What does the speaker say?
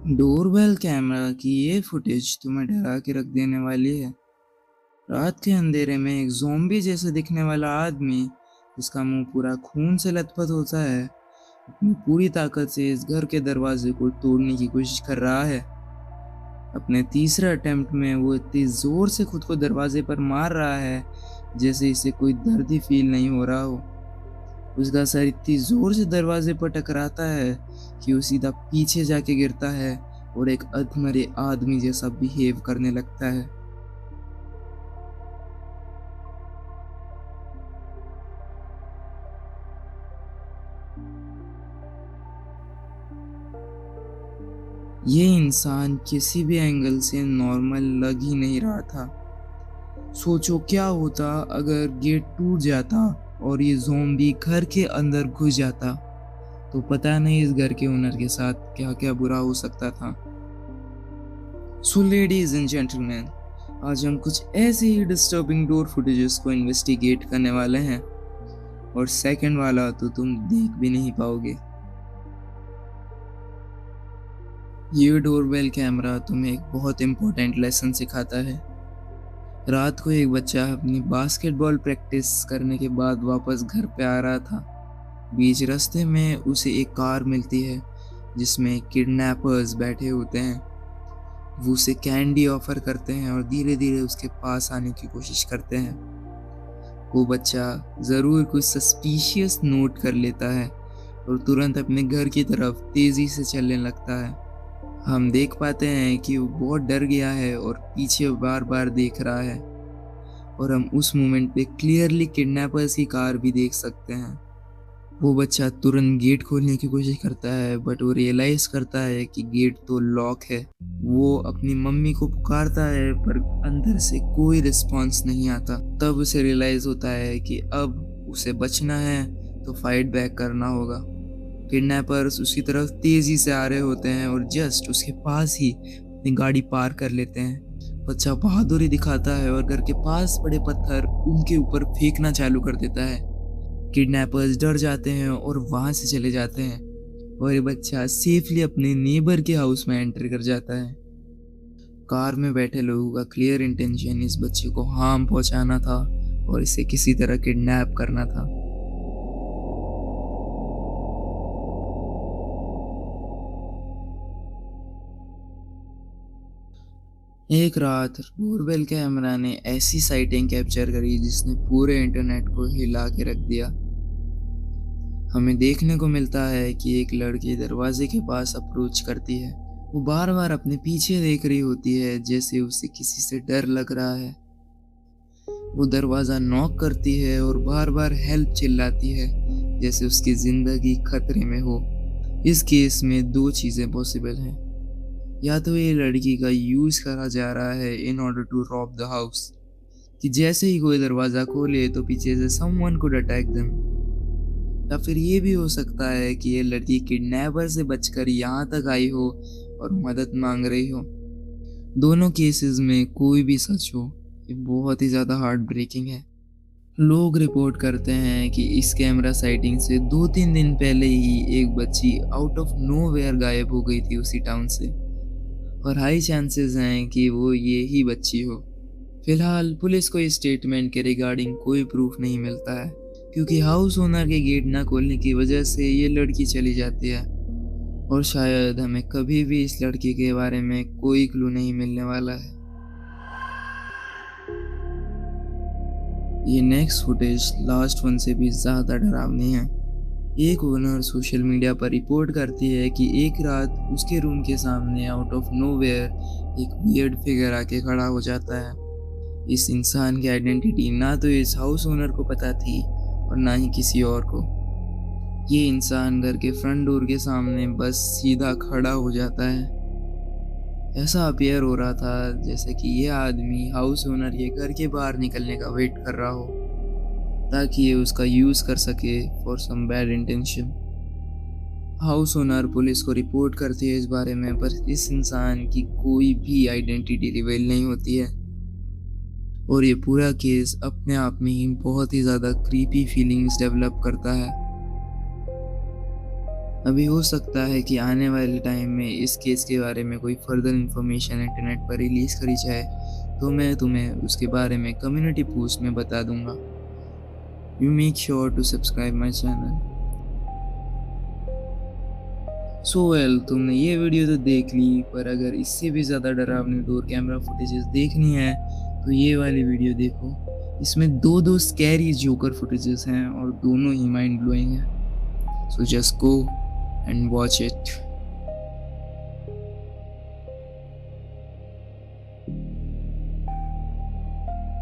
Doorbell camera की ये footage तुम्हें डरा के रख देने वाली है। रात के अंधेरे में एक ज़ॉम्बी जैसे दिखने वाला आदमी, जिसका मुंह पूरा खून से लथपथ होता है, अपनी पूरी ताकत से इस घर के दरवाजे को तोड़ने की कोशिश कर रहा है। अपने तीसरे अटेम्प्ट में वो इतनी जोर से खुद को दरवाजे पर मार रहा है जैसे इसे कोई दर्द ही फील नहीं हो रहा हो। उसका सर इतनी जोर से दरवाजे पर टकराता है कि वो सीधा पीछे जाके गिरता है और एक अधमरे आदमी जैसा बिहेव करने लगता है। ये इंसान किसी भी एंगल से नॉर्मल लग ही नहीं रहा था। सोचो क्या होता अगर गेट टूट जाता और ये ज़ॉम्बी घर के अंदर घुस जाता, तो पता नहीं इस घर के ओनर के साथ क्या क्या बुरा हो सकता था। सो लेडीज एंड जेंटलमैन, आज हम कुछ ऐसे ही डिस्टर्बिंग डोर फुटेजेस को इन्वेस्टिगेट करने वाले हैं, और सेकंड वाला तो तुम देख भी नहीं पाओगे। ये डोरबेल कैमरा तुम्हें एक बहुत इम्पोर्टेंट लेसन सिखाता है। रात को एक बच्चा अपनी बास्केटबॉल प्रैक्टिस करने के बाद वापस घर पे आ रहा था। बीच रास्ते में उसे एक कार मिलती है जिसमें किडनैपर्स बैठे होते हैं। वो उसे कैंडी ऑफर करते हैं और धीरे धीरे उसके पास आने की कोशिश करते हैं। वो बच्चा ज़रूर कुछ सस्पिशियस नोट कर लेता है और तुरंत अपने घर की तरफ तेज़ी से चलने लगता है। हम देख पाते हैं कि वो बहुत डर गया है और पीछे बार बार देख रहा है, और हम उस मोमेंट पे क्लियरली किडनैपर्स की कार भी देख सकते हैं। वो बच्चा तुरंत गेट खोलने की कोशिश करता है, बट वो रियलाइज करता है कि गेट तो लॉक है। वो अपनी मम्मी को पुकारता है पर अंदर से कोई रिस्पॉन्स नहीं आता। तब उसे रियलाइज होता है कि अब उसे बचना है तो फाइट बैक करना होगा। किडनैपर्स उसकी तरफ तेजी से आ रहे होते हैं और जस्ट उसके पास ही अपनी गाड़ी पार कर लेते हैं। बच्चा बहादुरी दिखाता है और घर के पास पड़े पत्थर उनके ऊपर फेंकना चालू कर देता है। किडनैपर्स डर जाते हैं और वहां से चले जाते हैं, और ये बच्चा सेफली अपने नेबर के हाउस में एंटर कर जाता है। कार में बैठे लोगों का क्लियर इंटेंशन इस बच्चे को हार्म पहुंचाना था और इसे किसी तरह किडनैप करना था। एक रात डोरबेल कैमरा ने ऐसी साइटिंग कैप्चर करी जिसने पूरे इंटरनेट को हिला के रख दिया। हमें देखने को मिलता है कि एक लड़की दरवाजे के पास अप्रोच करती है। वो बार बार अपने पीछे देख रही होती है जैसे उसे किसी से डर लग रहा है। वो दरवाज़ा नॉक करती है और बार बार हेल्प चिल्लाती है जैसे उसकी ज़िंदगी खतरे में हो। इस केस में दो चीज़ें पॉसिबल हैं। या तो ये लड़की का यूज़ करा जा रहा है in order to rob the house, कि जैसे ही कोई दरवाज़ा खोले तो पीछे से समवन कुड अटैक देम। या फिर ये भी हो सकता है कि ये लड़की किडनैपर से बचकर यहाँ तक आई हो और मदद मांग रही हो। दोनों केसेस में कोई भी सच हो, ये बहुत ही ज़्यादा हार्ट ब्रेकिंग है। लोग रिपोर्ट करते हैं कि इस कैमरा साइटिंग से 2-3 दिन पहले ही एक बच्ची आउट ऑफ नोवेयर गायब हो गई थी उसी टाउन से, और हाई चांसेस हैं कि वो ये ही बच्ची हो। फिलहाल पुलिस को इस स्टेटमेंट के रिगार्डिंग कोई प्रूफ नहीं मिलता है, क्योंकि हाउस ओनर के गेट ना खोलने की वजह से ये लड़की चली जाती है, और शायद हमें कभी भी इस लड़की के बारे में कोई क्लू नहीं मिलने वाला है। ये नेक्स्ट फुटेज लास्ट वन से भी ज़्यादा डरावनी है। एक ओनर सोशल मीडिया पर रिपोर्ट करती है कि एक रात उसके रूम के सामने आउट ऑफ नोवेयर एक वियर्ड फिगर आके खड़ा हो जाता है। इस इंसान की आइडेंटिटी ना तो इस हाउस ओनर को पता थी और ना ही किसी और को। ये इंसान घर के फ्रंट डोर के सामने बस सीधा खड़ा हो जाता है। ऐसा अपीयर हो रहा था जैसे कि ये आदमी हाउस ओनर के घर के बाहर निकलने का वेट कर रहा हो, ताकि ये उसका यूज़ कर सके for some bad intention. House owner police को रिपोर्ट करती है इस बारे में, पर इस इंसान की कोई भी आइडेंटिटी रिवील नहीं होती है, और ये पूरा केस अपने आप में ही बहुत ही ज़्यादा क्रीपी फीलिंग्स डेवलप करता है। अभी हो सकता है कि आने वाले टाइम में इस केस के बारे में कोई फर्दर इन्फॉर्मेशन इंटरनेट पर रिलीज़ करी जाए, तो मैं तुम्हें उसके बारे में कम्युनिटी पोस्ट में बता दूँगा। You make sure to subscribe my channel. तुमने ये वीडियो तो देख ली, पर अगर इससे भी ज़्यादा डरावनी डोर कैमरा फुटेजेस देखनी है, तो ये वाली वीडियो देखो। इसमें 2-2 स्कैरी जोकर फुटेजेस हैं और दोनों ही माइंड ब्लोइंग हैं। So just go and watch it.